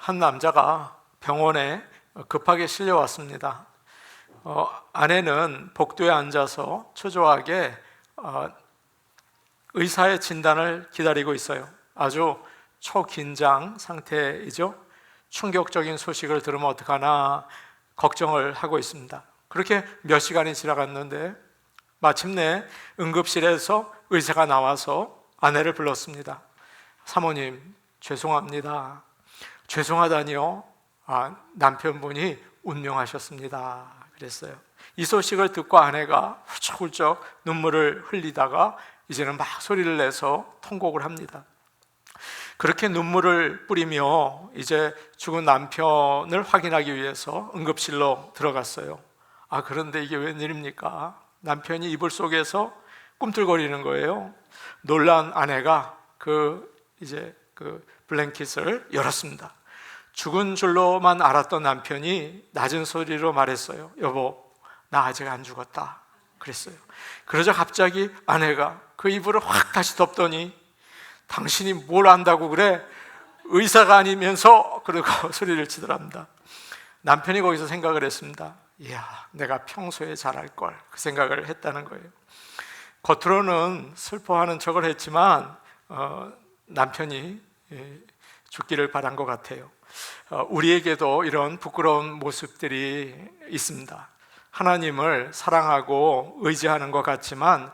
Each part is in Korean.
한 남자가 병원에 급하게 실려왔습니다. 아내는 복도에 앉아서 초조하게 의사의 진단을 기다리고 있어요. 아주 초긴장 상태이죠. 충격적인 소식을 들으면 어떡하나 걱정을 하고 있습니다. 그렇게 몇 시간이 지나갔는데 마침내 응급실에서 의사가 나와서 아내를 불렀습니다. 사모님, 죄송합니다. 죄송하다니요? 남편분이 운명하셨습니다. 그랬어요. 이 소식을 듣고 아내가 훌쩍훌쩍 눈물을 흘리다가 이제는 막 소리를 내서 통곡을 합니다. 그렇게 눈물을 뿌리며 이제 죽은 남편을 확인하기 위해서 응급실로 들어갔어요. 그런데 이게 웬일입니까? 남편이 이불 속에서 꿈틀거리는 거예요. 놀란 아내가 그 블랭킷을 열었습니다. 죽은 줄로만 알았던 남편이 낮은 소리로 말했어요. 여보, 나 아직 안 죽었다. 그랬어요. 그러자 갑자기 아내가 그 이불을 확 다시 덮더니 당신이 뭘 안다고 그래? 의사가 아니면서 그러고 소리를 치더랍니다. 남편이 거기서 생각을 했습니다. 이야, 내가 평소에 잘할 걸. 그 생각을 했다는 거예요. 겉으로는 슬퍼하는 척을 했지만 남편이 죽기를 바란 것 같아요. 우리에게도 이런 부끄러운 모습들이 있습니다. 하나님을 사랑하고 의지하는 것 같지만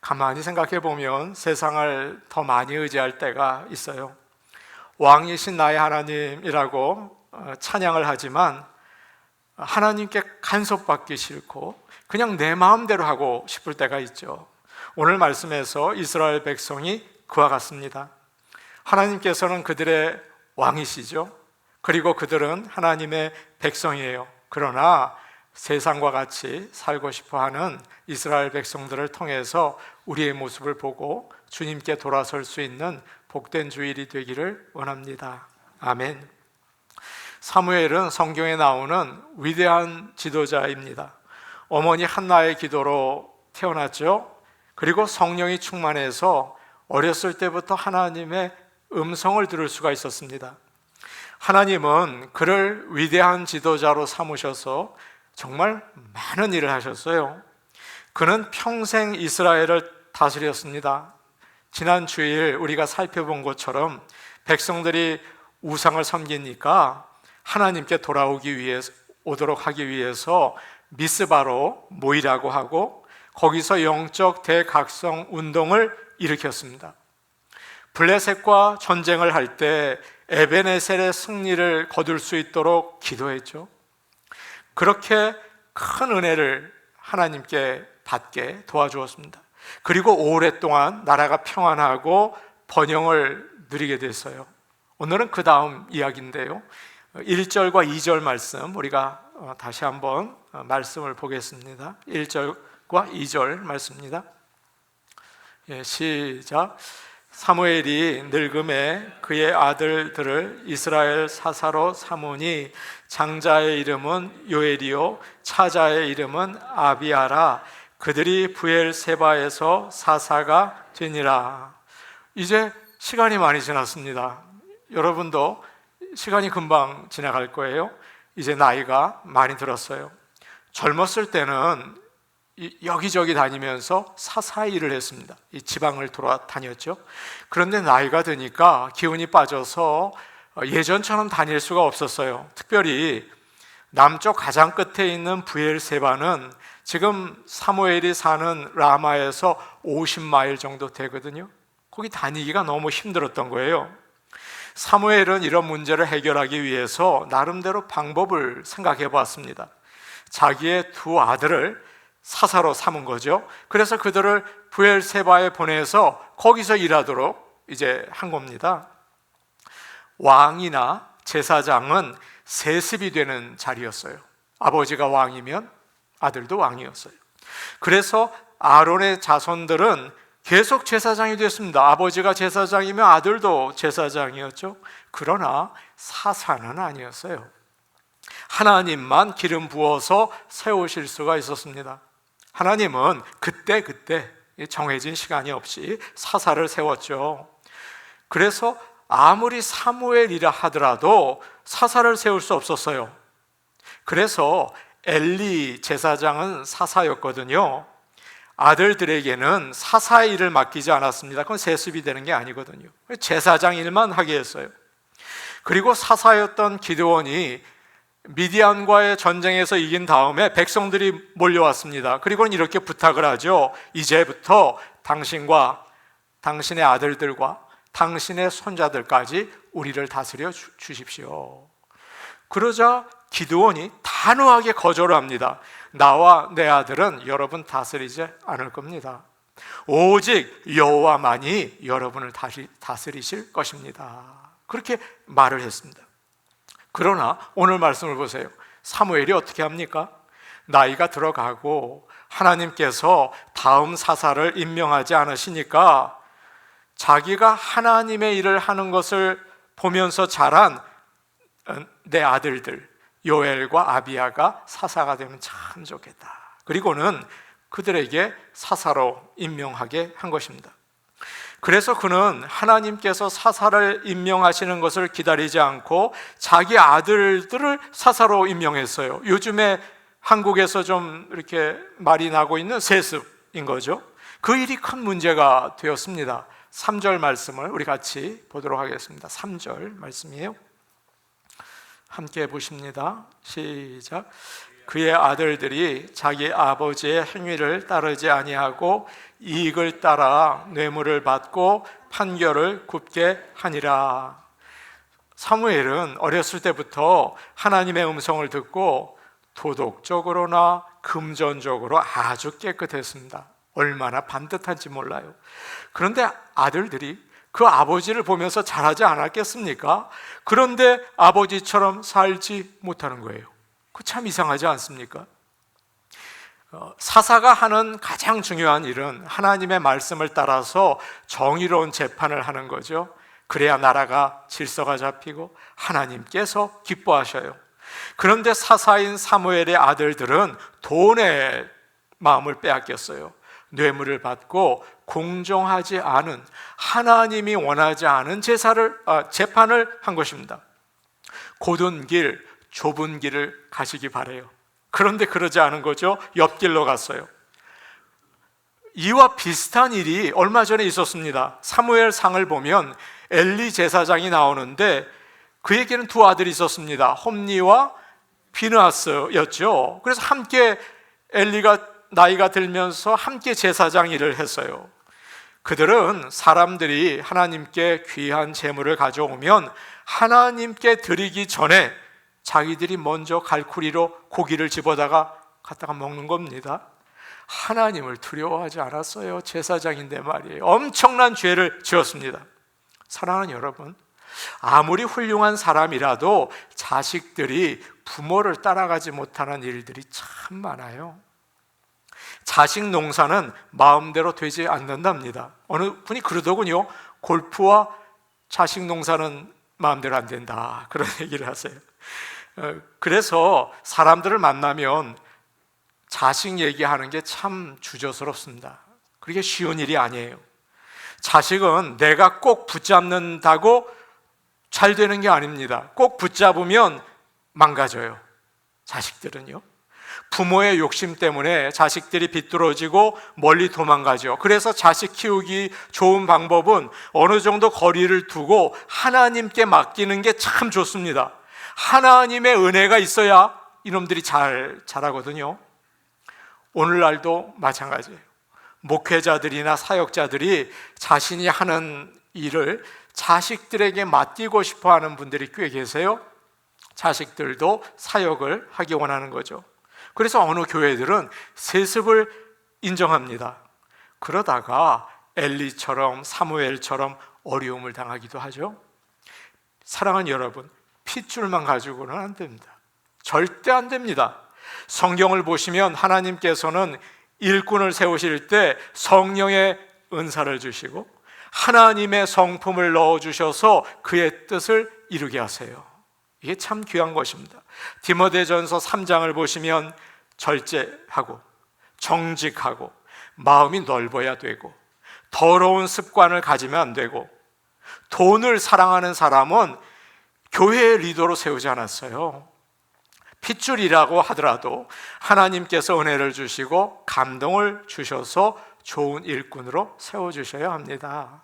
가만히 생각해 보면 세상을 더 많이 의지할 때가 있어요. 왕이신 나의 하나님이라고 찬양을 하지만 하나님께 간섭받기 싫고 그냥 내 마음대로 하고 싶을 때가 있죠. 오늘 말씀에서 이스라엘 백성이 그와 같습니다. 하나님께서는 그들의 왕이시죠. 그리고 그들은 하나님의 백성이에요. 그러나 세상과 같이 살고 싶어하는 이스라엘 백성들을 통해서 우리의 모습을 보고 주님께 돌아설 수 있는 복된 주일이 되기를 원합니다. 아멘. 사무엘은 성경에 나오는 위대한 지도자입니다. 어머니 한나의 기도로 태어났죠. 그리고 성령이 충만해서 어렸을 때부터 하나님의 음성을 들을 수가 있었습니다. 하나님은 그를 위대한 지도자로 삼으셔서 정말 많은 일을 하셨어요. 그는 평생 이스라엘을 다스렸습니다. 지난 주일 우리가 살펴본 것처럼 백성들이 우상을 섬기니까 하나님께 오도록 하기 위해서 미스바로 모이라고 하고 거기서 영적 대각성 운동을 일으켰습니다. 블레셋과 전쟁을 할 때 에베네셀의 승리를 거둘 수 있도록 기도했죠. 그렇게 큰 은혜를 하나님께 받게 도와주었습니다. 그리고 오랫동안 나라가 평안하고 번영을 누리게 됐어요. 오늘은 그 다음 이야기인데요. 1절과 2절 말씀 우리가 다시 한번 말씀을 보겠습니다. 1절과 2절 말씀입니다. 시작. 사무엘이 늙음에 그의 아들들을 이스라엘 사사로 삼으니 장자의 이름은 요엘이요 차자의 이름은 아비아라. 그들이 브엘세바에서 사사가 되니라. 이제 시간이 많이 지났습니다. 여러분도 시간이 금방 지나갈 거예요. 이제 나이가 많이 들었어요. 젊었을 때는 여기저기 다니면서 사사 일을 했습니다. 이 지방을 돌아다녔죠. 그런데 나이가 드니까 기운이 빠져서 예전처럼 다닐 수가 없었어요. 특별히 남쪽 가장 끝에 있는 브엘세바는 지금 사무엘이 사는 라마에서 50마일 정도 되거든요. 거기 다니기가 너무 힘들었던 거예요. 사무엘은 이런 문제를 해결하기 위해서 나름대로 방법을 생각해 보았습니다. 자기의 두 아들을 사사로 삼은 거죠. 그래서 그들을 브엘세바에 보내서 거기서 일하도록 이제 한 겁니다. 왕이나 제사장은 세습이 되는 자리였어요. 아버지가 왕이면 아들도 왕이었어요. 그래서 아론의 자손들은 계속 제사장이 됐습니다. 아버지가 제사장이면 아들도 제사장이었죠. 그러나 사사는 아니었어요. 하나님만 기름 부어서 세우실 수가 있었습니다. 하나님은 그때 정해진 시간이 없이 사사를 세웠죠. 그래서 아무리 사무엘이라 하더라도 사사를 세울 수 없었어요. 그래서 엘리 제사장은 사사였거든요. 아들들에게는 사사의 일을 맡기지 않았습니다. 그건 세습이 되는 게 아니거든요. 제사장 일만 하게 했어요. 그리고 사사였던 기드온이 미디안과의 전쟁에서 이긴 다음에 백성들이 몰려왔습니다. 그리고는 이렇게 부탁을 하죠. 이제부터 당신과 당신의 아들들과 당신의 손자들까지 우리를 다스려 주십시오. 그러자 기드온이 단호하게 거절을 합니다. 나와 내 아들은 여러분 다스리지 않을 겁니다. 오직 여호와만이 여러분을 다스리실 것입니다. 그렇게 말을 했습니다. 그러나 오늘 말씀을 보세요. 사무엘이 어떻게 합니까? 나이가 들어가고 하나님께서 다음 사사를 임명하지 않으시니까 자기가 하나님의 일을 하는 것을 보면서 자란 내 아들들 요엘과 아비야가 사사가 되면 참 좋겠다. 그리고는 그들에게 사사로 임명하게 한 것입니다. 그래서 그는 하나님께서 사사를 임명하시는 것을 기다리지 않고 자기 아들들을 사사로 임명했어요. 요즘에 한국에서 좀 이렇게 말이 나고 있는 세습인 거죠. 그 일이 큰 문제가 되었습니다. 3절 말씀을 우리 같이 보도록 하겠습니다. 3절 말씀이에요. 함께 보십니다. 시작. 그의 아들들이 자기 아버지의 행위를 따르지 아니하고 이익을 따라 뇌물을 받고 판결을 굽게 하니라. 사무엘은 어렸을 때부터 하나님의 음성을 듣고 도덕적으로나 금전적으로 아주 깨끗했습니다. 얼마나 반듯한지 몰라요. 그런데 아들들이 그 아버지를 보면서 잘하지 않았겠습니까? 그런데 아버지처럼 살지 못하는 거예요. 그 참 이상하지 않습니까? 사사가 하는 가장 중요한 일은 하나님의 말씀을 따라서 정의로운 재판을 하는 거죠. 그래야 나라가 질서가 잡히고 하나님께서 기뻐하셔요. 그런데 사사인 사무엘의 아들들은 돈의 마음을 빼앗겼어요. 뇌물을 받고 공정하지 않은, 하나님이 원하지 않은 재판을 한 것입니다. 곧은 길, 좁은 길을 가시기 바래요. 그런데 그러지 않은 거죠. 옆길로 갔어요. 이와 비슷한 일이 얼마 전에 있었습니다. 사무엘상을 보면 엘리 제사장이 나오는데 그에게는 두 아들이 있었습니다. 홈니와 비느하스였죠. 그래서 함께 엘리가 나이가 들면서 함께 제사장 일을 했어요. 그들은 사람들이 하나님께 귀한 재물을 가져오면 하나님께 드리기 전에 자기들이 먼저 갈쿠리로 고기를 집어다가 갖다가 먹는 겁니다. 하나님을 두려워하지 않았어요. 제사장인데 말이에요. 엄청난 죄를 지었습니다. 사랑하는 여러분, 아무리 훌륭한 사람이라도 자식들이 부모를 따라가지 못하는 일들이 참 많아요. 자식 농사는 마음대로 되지 않는답니다. 어느 분이 그러더군요. 골프와 자식 농사는 마음대로 안 된다, 그런 얘기를 하세요. 그래서 사람들을 만나면 자식 얘기하는 게 참 주저스럽습니다. 그게 쉬운 일이 아니에요. 자식은 내가 꼭 붙잡는다고 잘 되는 게 아닙니다. 꼭 붙잡으면 망가져요. 자식들은요. 부모의 욕심 때문에 자식들이 비뚤어지고 멀리 도망가죠. 그래서 자식 키우기 좋은 방법은 어느 정도 거리를 두고 하나님께 맡기는 게 참 좋습니다. 하나님의 은혜가 있어야 이놈들이 잘 자라거든요. 오늘날도 마찬가지예요. 목회자들이나 사역자들이 자신이 하는 일을 자식들에게 맡기고 싶어 하는 분들이 꽤 계세요. 자식들도 사역을 하기 원하는 거죠. 그래서 어느 교회들은 세습을 인정합니다. 그러다가 엘리처럼 사무엘처럼 어려움을 당하기도 하죠. 사랑하는 여러분, 핏줄만 가지고는 안 됩니다. 절대 안 됩니다. 성경을 보시면 하나님께서는 일꾼을 세우실 때 성령의 은사를 주시고 하나님의 성품을 넣어주셔서 그의 뜻을 이루게 하세요. 이게 참 귀한 것입니다. 디모데전서 3장을 보시면 절제하고 정직하고 마음이 넓어야 되고 더러운 습관을 가지면 안 되고 돈을 사랑하는 사람은 교회의 리더로 세우지 않았어요. 핏줄이라고 하더라도 하나님께서 은혜를 주시고 감동을 주셔서 좋은 일꾼으로 세워주셔야 합니다.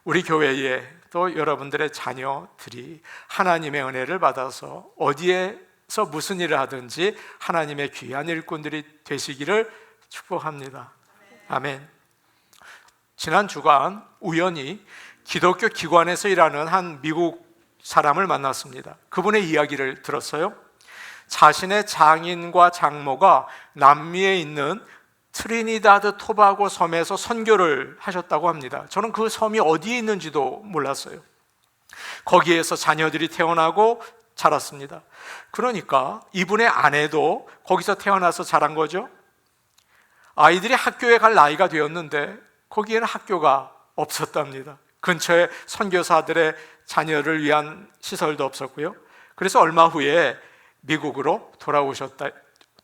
우리 교회에 또 여러분들의 자녀들이 하나님의 은혜를 받아서 어디에서 무슨 일을 하든지 하나님의 귀한 일꾼들이 되시기를 축복합니다. 아멘. 지난 주간 우연히 기독교 기관에서 일하는 한 미국 사람을 만났습니다. 그분의 이야기를 들었어요. 자신의 장인과 장모가 남미에 있는 트리니다드 토바고 섬에서 선교를 하셨다고 합니다. 저는 그 섬이 어디에 있는지도 몰랐어요. 거기에서 자녀들이 태어나고 자랐습니다. 그러니까 이분의 아내도 거기서 태어나서 자란 거죠. 아이들이 학교에 갈 나이가 되었는데 거기에는 학교가 없었답니다. 근처에 선교사들의 자녀를 위한 시설도 없었고요. 그래서 얼마 후에 미국으로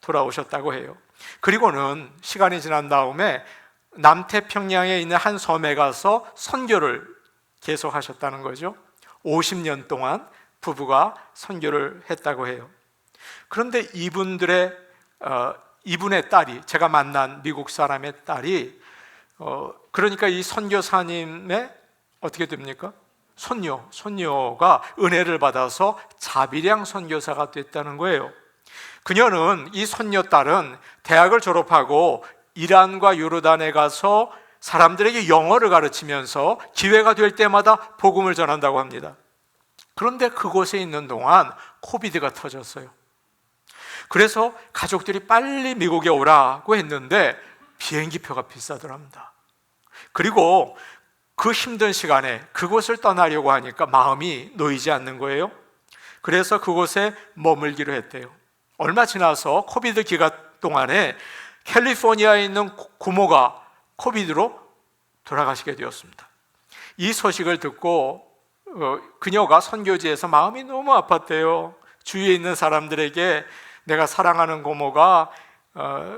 돌아오셨다고 해요. 그리고는 시간이 지난 다음에 남태평양에 있는 한 섬에 가서 선교를 계속하셨다는 거죠. 50년 동안 부부가 선교를 했다고 해요. 그런데 이분의 딸이, 제가 만난 미국 사람의 딸이 그러니까 이 선교사님의 어떻게 됩니까? 손녀가 은혜를 받아서 자비량 선교사가 됐다는 거예요. 그녀는, 이 손녀딸은 대학을 졸업하고 이란과 요르단에 가서 사람들에게 영어를 가르치면서 기회가 될 때마다 복음을 전한다고 합니다. 그런데 그곳에 있는 동안 코비드가 터졌어요. 그래서 가족들이 빨리 미국에 오라고 했는데 비행기표가 비싸더랍니다. 그리고 그 힘든 시간에 그곳을 떠나려고 하니까 마음이 놓이지 않는 거예요. 그래서 그곳에 머물기로 했대요. 얼마 지나서 코비드 기간 동안에 캘리포니아에 있는 고모가 코비드로 돌아가시게 되었습니다. 이 소식을 듣고 그녀가 선교지에서 마음이 너무 아팠대요. 주위에 있는 사람들에게 내가 사랑하는 고모가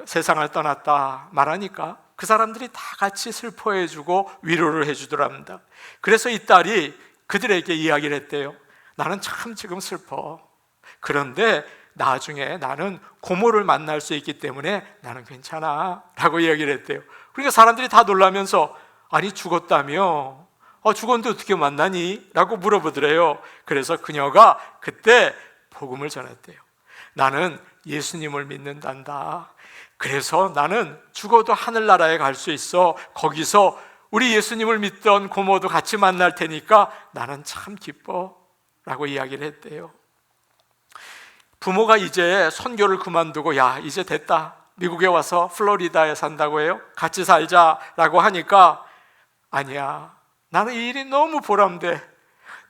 세상을 떠났다 말하니까 그 사람들이 다 같이 슬퍼해주고 위로를 해주더랍니다. 그래서 이 딸이 그들에게 이야기를 했대요. 나는 참 지금 슬퍼. 그런데 나중에 나는 고모를 만날 수 있기 때문에 나는 괜찮아 라고 이야기를 했대요. 그러니까 사람들이 다 놀라면서 아니 죽었다며? 죽었는데 어떻게 만나니? 라고 물어보더래요. 그래서 그녀가 그때 복음을 전했대요. 나는 예수님을 믿는단다. 그래서 나는 죽어도 하늘나라에 갈 수 있어. 거기서 우리 예수님을 믿던 고모도 같이 만날 테니까 나는 참 기뻐 라고 이야기를 했대요. 부모가 이제 선교를 그만두고 야 이제 됐다, 미국에 와서 플로리다에 산다고 해요. 같이 살자라고 하니까 아니야, 나는 이 일이 너무 보람돼,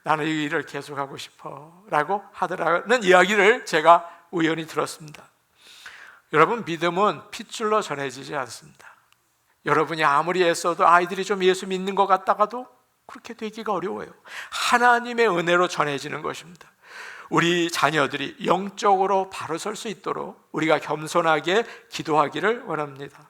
나는 이 일을 계속하고 싶어 라고 하더라는 이야기를 제가 우연히 들었습니다. 여러분, 믿음은 핏줄로 전해지지 않습니다. 여러분이 아무리 애써도 아이들이 좀 예수 믿는 것 같다가도 그렇게 되기가 어려워요. 하나님의 은혜로 전해지는 것입니다. 우리 자녀들이 영적으로 바로 설 수 있도록 우리가 겸손하게 기도하기를 원합니다.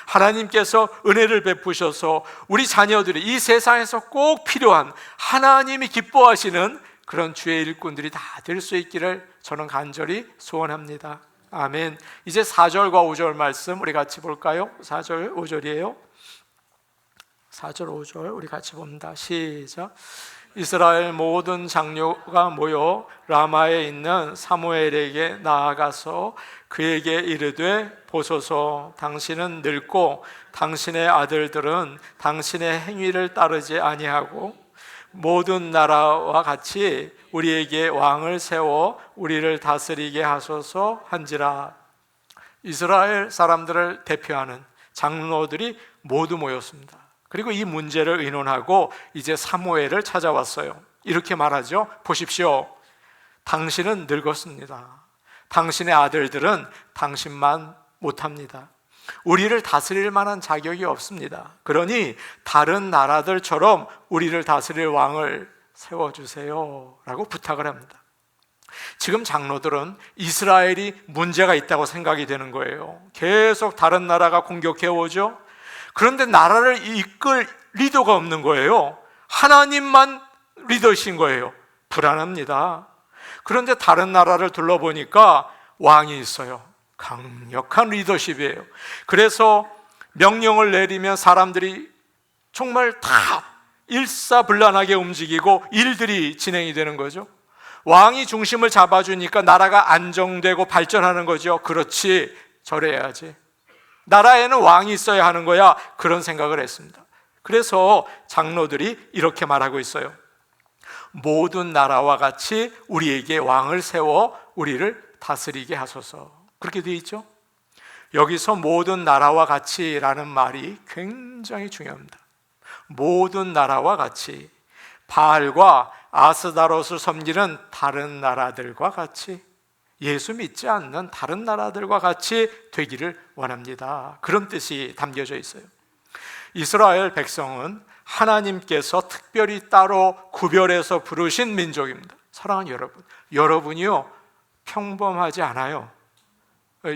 하나님께서 은혜를 베푸셔서 우리 자녀들이 이 세상에서 꼭 필요한 하나님이 기뻐하시는 그런 주의 일꾼들이 다 될 수 있기를 저는 간절히 소원합니다. 아멘. 이제 4절과 5절 말씀 우리 같이 볼까요? 4절 5절이에요. 4절 5절 우리 같이 봅니다. 시작. 이스라엘 모든 장로가 모여 라마에 있는 사무엘에게 나아가서 그에게 이르되 보소서, 당신은 늙고 당신의 아들들은 당신의 행위를 따르지 아니하고 모든 나라와 같이 우리에게 왕을 세워 우리를 다스리게 하소서 한지라. 이스라엘 사람들을 대표하는 장로들이 모두 모였습니다. 그리고 이 문제를 의논하고 이제 사무엘을 찾아왔어요. 이렇게 말하죠. 보십시오, 당신은 늙었습니다. 당신의 아들들은 당신만 못합니다. 우리를 다스릴 만한 자격이 없습니다. 그러니 다른 나라들처럼 우리를 다스릴 왕을 세워주세요 라고 부탁을 합니다. 지금 장로들은 이스라엘이 문제가 있다고 생각이 되는 거예요. 계속 다른 나라가 공격해 오죠. 그런데 나라를 이끌 리더가 없는 거예요. 하나님만 리더신 거예요. 불안합니다. 그런데 다른 나라를 둘러보니까 왕이 있어요. 강력한 리더십이에요. 그래서 명령을 내리면 사람들이 정말 다 일사불란하게 움직이고 일들이 진행이 되는 거죠. 왕이 중심을 잡아주니까 나라가 안정되고 발전하는 거죠. 그렇지, 저래야지. 나라에는 왕이 있어야 하는 거야. 그런 생각을 했습니다. 그래서 장로들이 이렇게 말하고 있어요. 모든 나라와 같이 우리에게 왕을 세워 우리를 다스리게 하소서. 그렇게 되어 있죠. 여기서 모든 나라와 같이라는 말이 굉장히 중요합니다. 모든 나라와 같이, 바알과 아스다롯을 섬기는 다른 나라들과 같이, 예수 믿지 않는 다른 나라들과 같이 되기를 원합니다. 그런 뜻이 담겨져 있어요. 이스라엘 백성은 하나님께서 특별히 따로 구별해서 부르신 민족입니다. 사랑하는 여러분, 여러분이요 평범하지 않아요.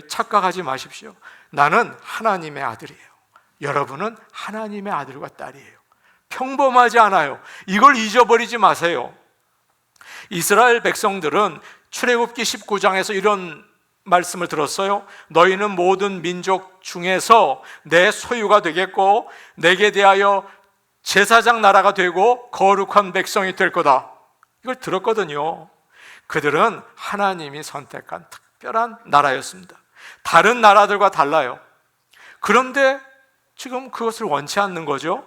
착각하지 마십시오. 나는 하나님의 아들이에요. 여러분은 하나님의 아들과 딸이에요. 평범하지 않아요. 이걸 잊어버리지 마세요. 이스라엘 백성들은 출애굽기 19장에서 이런 말씀을 들었어요. 너희는 모든 민족 중에서 내 소유가 되겠고 내게 대하여 제사장 나라가 되고 거룩한 백성이 될 거다. 이걸 들었거든요. 그들은 하나님이 선택한 특별한 나라였습니다. 다른 나라들과 달라요. 그런데 지금 그것을 원치 않는 거죠.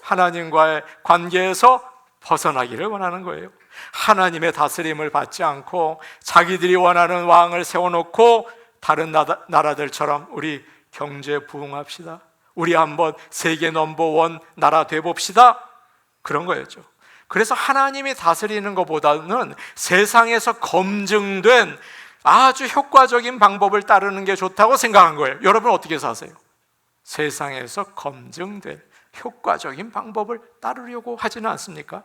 하나님과의 관계에서 벗어나기를 원하는 거예요. 하나님의 다스림을 받지 않고 자기들이 원하는 왕을 세워놓고 다른 나라들처럼 우리 경제 부흥합시다, 우리 한번 세계 넘버원 나라 돼봅시다, 그런 거였죠. 그래서 하나님이 다스리는 것보다는 세상에서 검증된 아주 효과적인 방법을 따르는 게 좋다고 생각한 거예요. 여러분 어떻게 사세요? 세상에서 검증된 효과적인 방법을 따르려고 하지는 않습니까?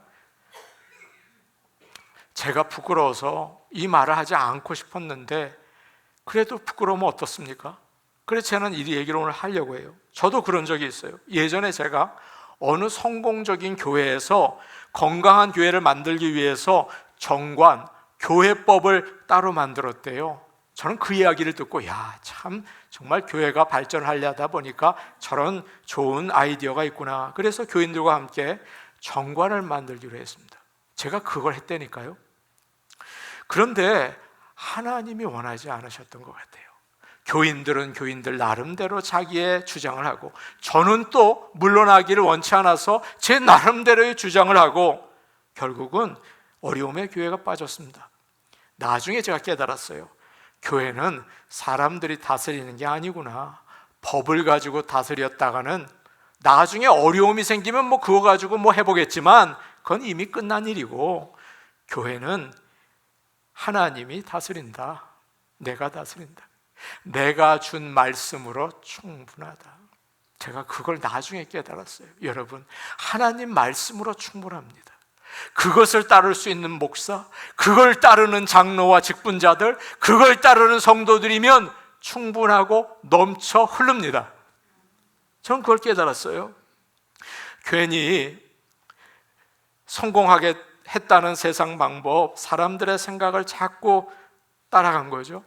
제가 부끄러워서 이 말을 하지 않고 싶었는데 그래도 부끄러우면 어떻습니까? 그래서 저는 이 얘기를 오늘 하려고 해요. 저도 그런 적이 있어요. 예전에 제가 어느 성공적인 교회에서 건강한 교회를 만들기 위해서 정관, 교회법을 따로 만들었대요. 저는 그 이야기를 듣고 참 정말 교회가 발전하려다 보니까 저런 좋은 아이디어가 있구나. 그래서 교인들과 함께 정관을 만들기로 했습니다. 제가 그걸 했다니까요. 그런데 하나님이 원하지 않으셨던 것 같아요. 교인들은 교인들 나름대로 자기의 주장을 하고, 저는 또 물러나기를 원치 않아서 제 나름대로의 주장을 하고, 결국은 어려움에 교회가 빠졌습니다. 나중에 제가 깨달았어요. 교회는 사람들이 다스리는 게 아니구나. 법을 가지고 다스렸다가는 나중에 어려움이 생기면 그거 가지고 해보겠지만 그건 이미 끝난 일이고, 교회는 하나님이 다스린다. 내가 다스린다. 내가 준 말씀으로 충분하다. 제가 그걸 나중에 깨달았어요. 여러분, 하나님 말씀으로 충분합니다. 그것을 따를 수 있는 목사, 그걸 따르는 장로와 직분자들, 그걸 따르는 성도들이면 충분하고 넘쳐 흐릅니다. 저는 그걸 깨달았어요. 괜히 성공하게 했다는 세상 방법, 사람들의 생각을 자꾸 따라간 거죠.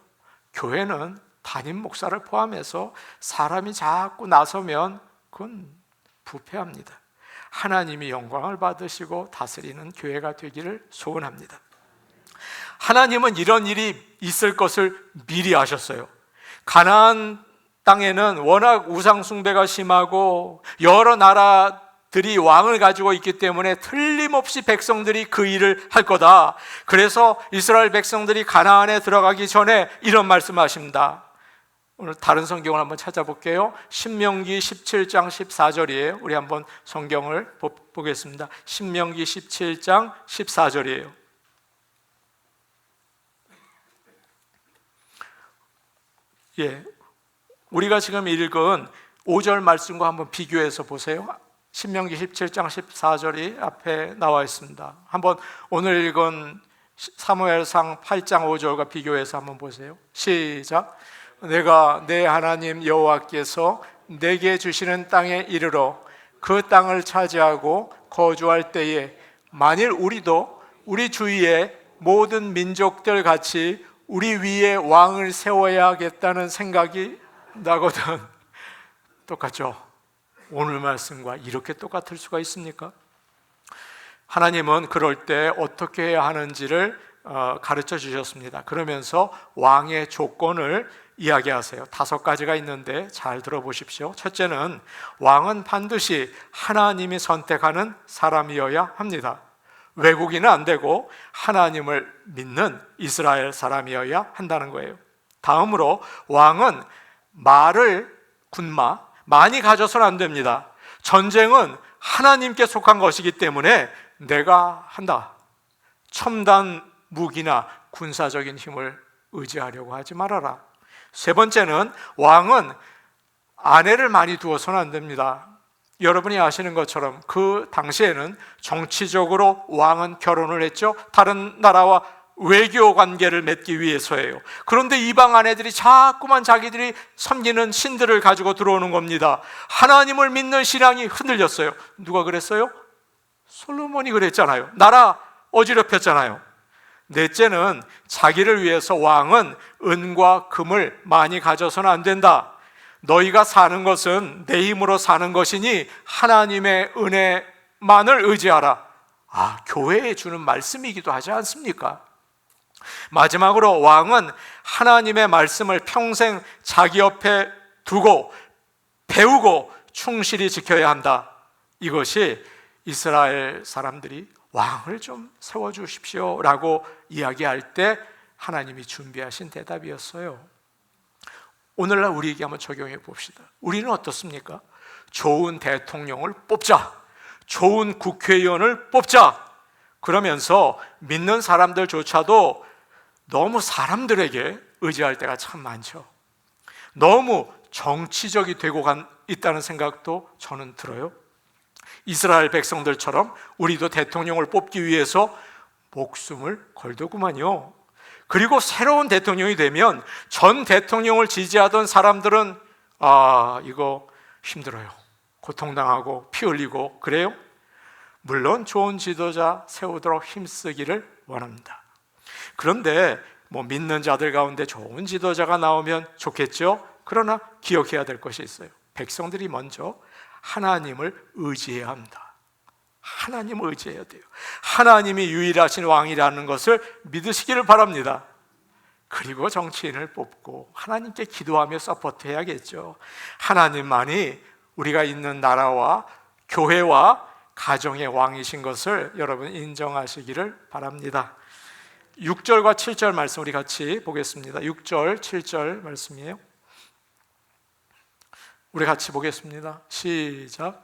교회는 담임 목사를 포함해서 사람이 자꾸 나서면 그건 부패합니다. 하나님이 영광을 받으시고 다스리는 교회가 되기를 소원합니다. 하나님은 이런 일이 있을 것을 미리 아셨어요. 가나안 땅에는 워낙 우상 숭배가 심하고 여러 나라들이 왕을 가지고 있기 때문에 틀림없이 백성들이 그 일을 할 거다. 그래서 이스라엘 백성들이 가나안에 들어가기 전에 이런 말씀하십니다. 오늘 다른 성경을 한번 찾아볼게요. 신명기 17장 14절이에요. 우리 한번 성경을 보겠습니다. 신명기 17장 14절이에요. 우리가 지금 읽은 5절 말씀과 한번 비교해서 보세요. 신명기 17장 14절이 앞에 나와 있습니다. 한번 오늘 읽은 사무엘상 8장 5절과 비교해서 한번 보세요. 시작. 내가 내 하나님 여호와께서 내게 주시는 땅에 이르러 그 땅을 차지하고 거주할 때에 만일 우리도 우리 주위에 모든 민족들 같이 우리 위에 왕을 세워야겠다는 생각이 나거든. 똑같죠? 오늘 말씀과 이렇게 똑같을 수가 있습니까? 하나님은 그럴 때 어떻게 해야 하는지를 가르쳐 주셨습니다. 그러면서 왕의 조건을 이야기하세요. 5가지가 있는데 잘 들어보십시오. 첫째는 왕은 반드시 하나님이 선택하는 사람이어야 합니다. 외국인은 안 되고 하나님을 믿는 이스라엘 사람이어야 한다는 거예요. 다음으로 왕은 군마 많이 가져서는 안 됩니다. 전쟁은 하나님께 속한 것이기 때문에 내가 한다. 첨단 무기나 군사적인 힘을 의지하려고 하지 말아라. 세 번째는 왕은 아내를 많이 두어서는 안 됩니다. 여러분이 아시는 것처럼 그 당시에는 정치적으로 왕은 결혼을 했죠. 다른 나라와 외교 관계를 맺기 위해서예요. 그런데 이방 아내들이 자꾸만 자기들이 섬기는 신들을 가지고 들어오는 겁니다. 하나님을 믿는 신앙이 흔들렸어요. 누가 그랬어요? 솔로몬이 그랬잖아요. 나라 어지럽혔잖아요. 넷째는 자기를 위해서 왕은 은과 금을 많이 가져서는 안 된다. 너희가 사는 것은 내 힘으로 사는 것이니 하나님의 은혜만을 의지하라. 교회에 주는 말씀이기도 하지 않습니까? 마지막으로 왕은 하나님의 말씀을 평생 자기 옆에 두고 배우고 충실히 지켜야 한다. 이것이 이스라엘 사람들이 왕을 좀 세워주십시오 라고 이야기할 때 하나님이 준비하신 대답이었어요. 오늘날 우리에게 한번 적용해 봅시다. 우리는 어떻습니까? 좋은 대통령을 뽑자, 좋은 국회의원을 뽑자, 그러면서 믿는 사람들조차도 너무 사람들에게 의지할 때가 참 많죠. 너무 정치적이 되고 있다는 생각도 저는 들어요. 이스라엘 백성들처럼 우리도 대통령을 뽑기 위해서 목숨을 걸더구만요. 그리고 새로운 대통령이 되면 전 대통령을 지지하던 사람들은 이거 힘들어요. 고통당하고 피 흘리고 그래요. 물론 좋은 지도자 세우도록 힘쓰기를 원합니다. 그런데 믿는 자들 가운데 좋은 지도자가 나오면 좋겠죠. 그러나 기억해야 될 것이 있어요. 백성들이 먼저 하나님을 의지해야 합니다. 하나님을 의지해야 돼요. 하나님이 유일하신 왕이라는 것을 믿으시기를 바랍니다. 그리고 정치인을 뽑고 하나님께 기도하며 서포트해야겠죠. 하나님만이 우리가 있는 나라와 교회와 가정의 왕이신 것을 여러분 인정하시기를 바랍니다. 6절과 7절 말씀 우리 같이 보겠습니다. 6절, 7절 말씀이에요. 우리 같이 보겠습니다. 시작.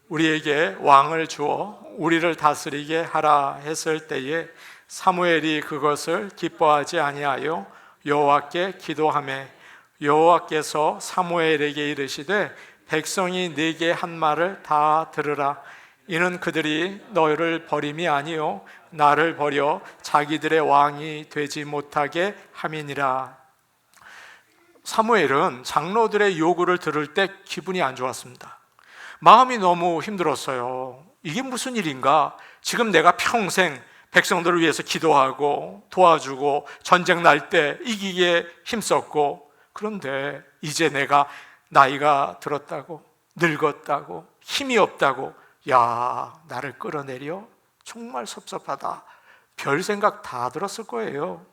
우리에게 왕을 주어 우리를 다스리게 하라 했을 때에 사무엘이 그것을 기뻐하지 아니하여 여호와께 기도하매 여호와께서 사무엘에게 이르시되 백성이 네게 한 말을 다 들으라. 이는 그들이 너를 버림이 아니요 나를 버려 자기들의 왕이 되지 못하게 함이니라. 사무엘은 장로들의 요구를 들을 때 기분이 안 좋았습니다. 마음이 너무 힘들었어요. 이게 무슨 일인가? 지금 내가 평생 백성들을 위해서 기도하고 도와주고 전쟁 날 때 이기기에 힘썼고, 그런데 이제 내가 나이가 들었다고 늙었다고 힘이 없다고 나를 끌어내려? 정말 섭섭하다. 별 생각 다 들었을 거예요.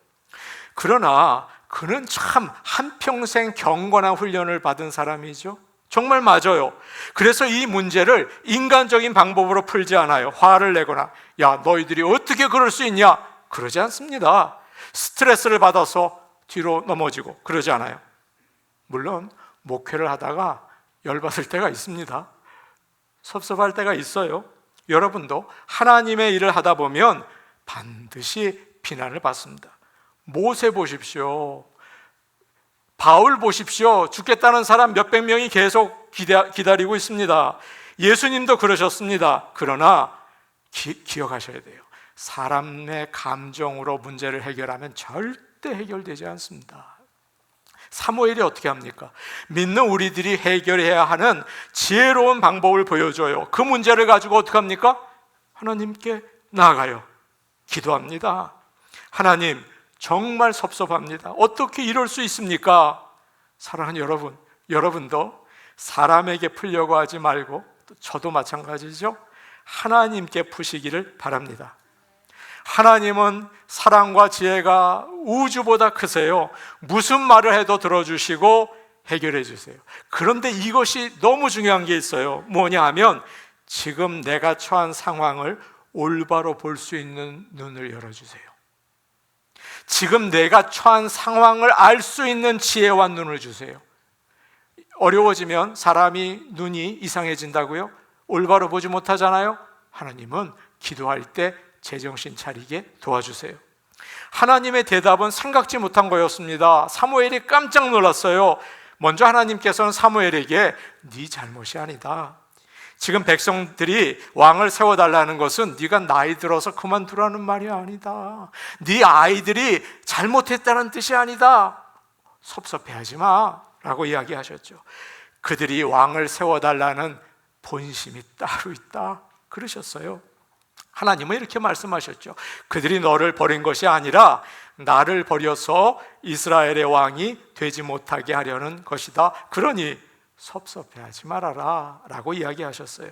그러나 그는 참 한평생 경건한 훈련을 받은 사람이죠. 정말 맞아요. 그래서 이 문제를 인간적인 방법으로 풀지 않아요. 화를 내거나 너희들이 어떻게 그럴 수 있냐 그러지 않습니다. 스트레스를 받아서 뒤로 넘어지고 그러지 않아요. 물론 목회를 하다가 열받을 때가 있습니다. 섭섭할 때가 있어요. 여러분도 하나님의 일을 하다 보면 반드시 비난을 받습니다. 모세 보십시오. 바울 보십시오. 죽겠다는 사람 몇백 명이 계속 기다리고 있습니다. 예수님도 그러셨습니다. 그러나 기억하셔야 돼요. 사람의 감정으로 문제를 해결하면 절대 해결되지 않습니다. 사무엘이 어떻게 합니까? 믿는 우리들이 해결해야 하는 지혜로운 방법을 보여줘요. 그 문제를 가지고 어떻게 합니까? 하나님께 나아가요. 기도합니다. 하나님, 정말 섭섭합니다. 어떻게 이럴 수 있습니까? 사랑하는 여러분, 여러분도 사람에게 풀려고 하지 말고, 저도 마찬가지죠, 하나님께 푸시기를 바랍니다. 하나님은 사랑과 지혜가 우주보다 크세요. 무슨 말을 해도 들어주시고 해결해 주세요. 그런데 이것이 너무 중요한 게 있어요. 뭐냐 하면, 지금 내가 처한 상황을 올바로 볼 수 있는 눈을 열어주세요. 지금 내가 처한 상황을 알 수 있는 지혜와 눈을 주세요. 어려워지면 사람이 눈이 이상해진다고요? 올바로 보지 못하잖아요? 하나님은 기도할 때 제정신 차리게 도와주세요. 하나님의 대답은 생각지 못한 거였습니다. 사무엘이 깜짝 놀랐어요. 먼저 하나님께서는 사무엘에게 네 잘못이 아니다. 지금 백성들이 왕을 세워달라는 것은 네가 나이 들어서 그만두라는 말이 아니다. 네 아이들이 잘못했다는 뜻이 아니다. 섭섭해하지 마 라고 이야기하셨죠. 그들이 왕을 세워달라는 본심이 따로 있다 그러셨어요. 하나님은 이렇게 말씀하셨죠. 그들이 너를 버린 것이 아니라 나를 버려서 이스라엘의 왕이 되지 못하게 하려는 것이다. 그러니 섭섭해하지 말아라 라고 이야기하셨어요.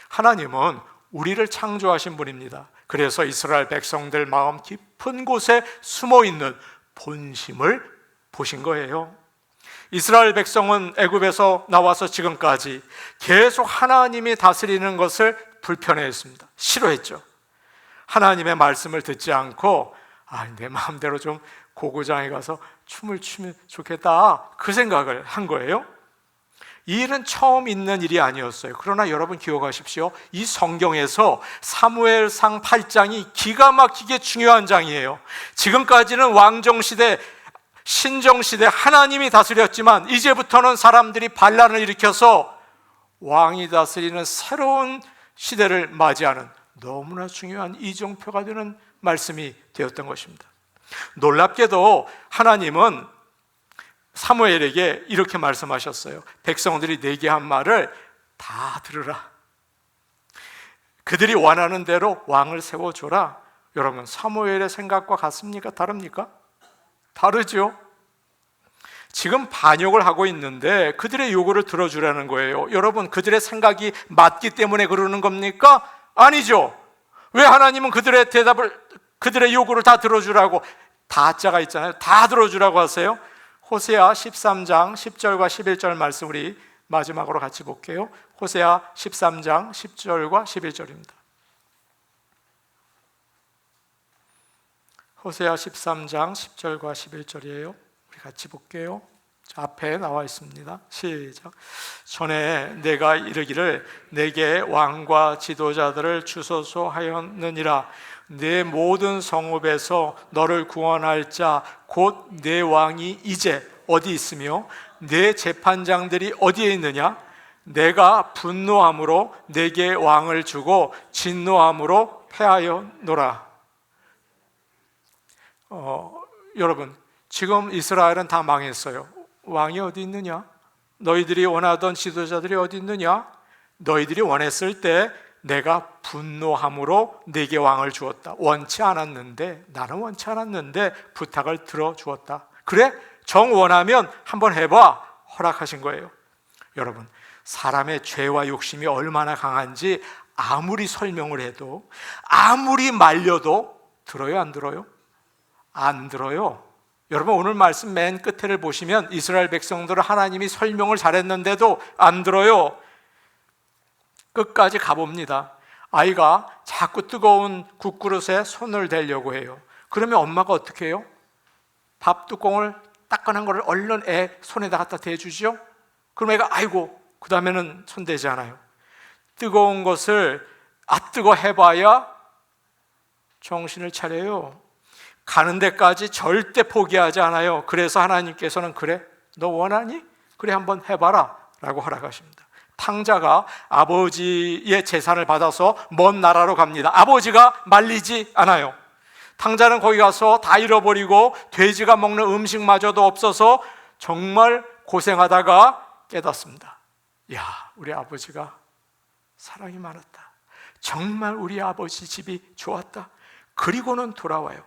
하나님은 우리를 창조하신 분입니다. 그래서 이스라엘 백성들 마음 깊은 곳에 숨어있는 본심을 보신 거예요. 이스라엘 백성은 애굽에서 나와서 지금까지 계속 하나님이 다스리는 것을 불편해했습니다. 싫어했죠. 하나님의 말씀을 듣지 않고 내 마음대로 좀 고구장에 가서 춤을 추면 좋겠다, 그 생각을 한 거예요. 이 일은 처음 있는 일이 아니었어요. 그러나 여러분 기억하십시오. 이 성경에서 사무엘상 8장이 기가 막히게 중요한 장이에요. 지금까지는 왕정시대, 신정시대 하나님이 다스렸지만 이제부터는 사람들이 반란을 일으켜서 왕이 다스리는 새로운 시대를 맞이하는 너무나 중요한 이정표가 되는 말씀이 되었던 것입니다. 놀랍게도 하나님은 사무엘에게 이렇게 말씀하셨어요. 백성들이 내게 한 말을 다 들으라. 그들이 원하는 대로 왕을 세워줘라. 여러분, 사무엘의 생각과 같습니까? 다릅니까? 다르죠. 지금 반역을 하고 있는데 그들의 요구를 들어주라는 거예요. 여러분, 그들의 생각이 맞기 때문에 그러는 겁니까? 아니죠. 왜 하나님은 그들의 대답을, 그들의 요구를 다 들어주라고, 다자가 있잖아요, 다 들어주라고 하세요? 호세아 13장 10절과 11절 말씀 우리 마지막으로 같이 볼게요. 호세아 13장 10절과 11절입니다. 호세아 13장 10절과 11절이에요. 우리 같이 볼게요. 앞에 나와 있습니다. 시작. 전에 내가 이르기를 내게 왕과 지도자들을 주소서 하였느니라. 내 모든 성읍에서 너를 구원할 자 곧 내 왕이 이제 어디 있으며 내 재판장들이 어디에 있느냐? 내가 분노함으로 내게 왕을 주고 진노함으로 패하였노라. 여러분, 지금 이스라엘은 다 망했어요. 왕이 어디 있느냐? 너희들이 원하던 지도자들이 어디 있느냐? 너희들이 원했을 때 내가 분노함으로 내게 왕을 주었다. 원치 않았는데, 나는 원치 않았는데 부탁을 들어주었다. 그래? 정 원하면 한번 해봐. 허락하신 거예요. 여러분, 사람의 죄와 욕심이 얼마나 강한지 아무리 설명을 해도, 아무리 말려도 들어요, 안 들어요? 안 들어요. 여러분, 오늘 말씀 맨 끝에를 보시면 이스라엘 백성들은 하나님이 설명을 잘했는데도 안 들어요. 끝까지 가봅니다. 아이가 자꾸 뜨거운 국그릇에 손을 대려고 해요. 그러면 엄마가 어떻게 해요? 밥 뚜껑을 따끈한 거를 얼른 애 손에다 갖다 대주죠. 그럼 애가 아이고, 그 다음에는 손 대지 않아요. 뜨거운 것을 뜨거 해봐야 정신을 차려요. 가는 데까지 절대 포기하지 않아요. 그래서 하나님께서는 그래, 너 원하니? 그래, 한번 해봐라 라고 허락하십니다. 탕자가 아버지의 재산을 받아서 먼 나라로 갑니다. 아버지가 말리지 않아요. 탕자는 거기 가서 다 잃어버리고 돼지가 먹는 음식마저도 없어서 정말 고생하다가 깨닫습니다. 야, 우리 아버지가 사랑이 많았다. 정말 우리 아버지 집이 좋았다. 그리고는 돌아와요.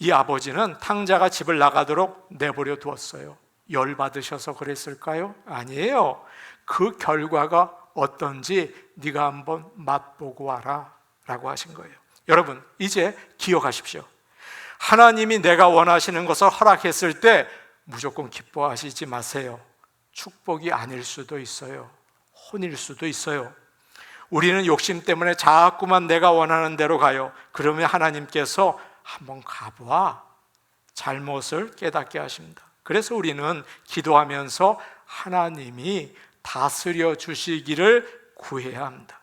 이 아버지는 탕자가 집을 나가도록 내버려 두었어요. 열받으셔서 그랬을까요? 아니에요. 그 결과가 어떤지 네가 한번 맛보고 와라 라고 하신 거예요. 여러분, 이제 기억하십시오. 하나님이 내가 원하시는 것을 허락했을 때 무조건 기뻐하시지 마세요. 축복이 아닐 수도 있어요. 혼일 수도 있어요. 우리는 욕심 때문에 자꾸만 내가 원하는 대로 가요. 그러면 하나님께서 한번 가보아 잘못을 깨닫게 하십니다. 그래서 우리는 기도하면서 하나님이 다스려 주시기를 구해야 합니다.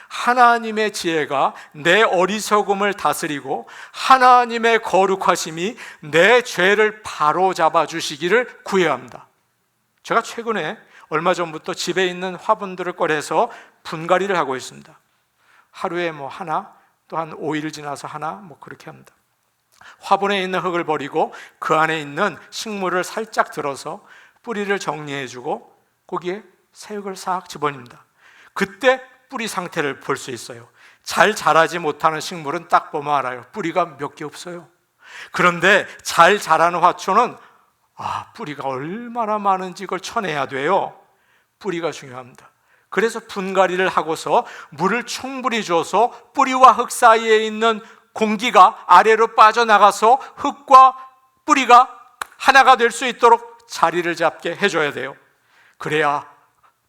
하나님의 지혜가 내 어리석음을 다스리고 하나님의 거룩하심이 내 죄를 바로잡아 주시기를 구해야 합니다. 제가 최근에 얼마 전부터 집에 있는 화분들을 꺼내서 분갈이를 하고 있습니다. 하루에 하나, 또 한 5일 지나서 하나, 그렇게 합니다. 화분에 있는 흙을 버리고 그 안에 있는 식물을 살짝 들어서 뿌리를 정리해주고 거기에 새흙을 싹 집어넣습니다. 그때 뿌리 상태를 볼 수 있어요. 잘 자라지 못하는 식물은 딱 보면 알아요. 뿌리가 몇 개 없어요. 그런데 잘 자라는 화초는 뿌리가 얼마나 많은지 그걸 쳐내야 돼요. 뿌리가 중요합니다. 그래서 분갈이를 하고서 물을 충분히 줘서 뿌리와 흙 사이에 있는 공기가 아래로 빠져나가서 흙과 뿌리가 하나가 될 수 있도록 자리를 잡게 해줘야 돼요. 그래야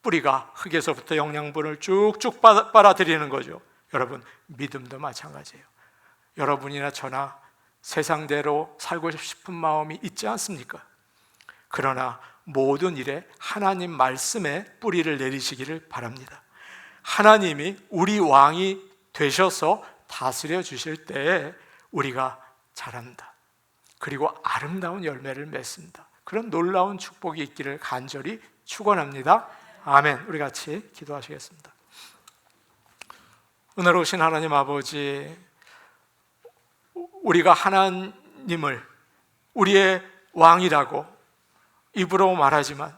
뿌리가 흙에서부터 영양분을 쭉쭉 빨아들이는 거죠. 여러분, 믿음도 마찬가지예요. 여러분이나 저나 세상대로 살고 싶은 마음이 있지 않습니까? 그러나 모든 일에 하나님 말씀에 뿌리를 내리시기를 바랍니다. 하나님이 우리 왕이 되셔서 다스려 주실 때에 우리가 자랍니다. 그리고 아름다운 열매를 맺습니다. 그런 놀라운 축복이 있기를 간절히 축원합니다. 아멘. 우리 같이 기도하시겠습니다. 은혜로우신 하나님 아버지, 우리가 하나님을 우리의 왕이라고 입으로 말하지만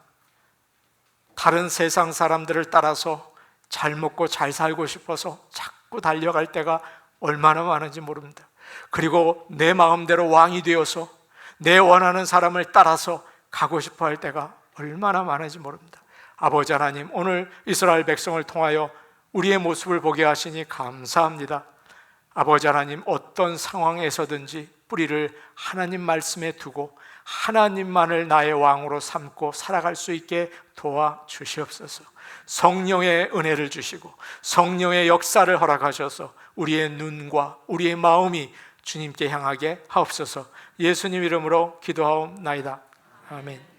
다른 세상 사람들을 따라서 잘 먹고 잘 살고 싶어서 자꾸 달려갈 때가 얼마나 많은지 모릅니다. 그리고 내 마음대로 왕이 되어서 내 원하는 사람을 따라서 가고 싶어 할 때가 얼마나 많은지 모릅니다. 아버지 하나님, 오늘 이스라엘 백성을 통하여 우리의 모습을 보게 하시니 감사합니다. 아버지 하나님, 어떤 상황에서든지 뿌리를 하나님 말씀에 두고 하나님만을 나의 왕으로 삼고 살아갈 수 있게 도와주시옵소서. 성령의 은혜를 주시고 성령의 역사를 허락하셔서 우리의 눈과 우리의 마음이 주님께 향하게 하옵소서. 예수님 이름으로 기도하옵나이다. 아멘.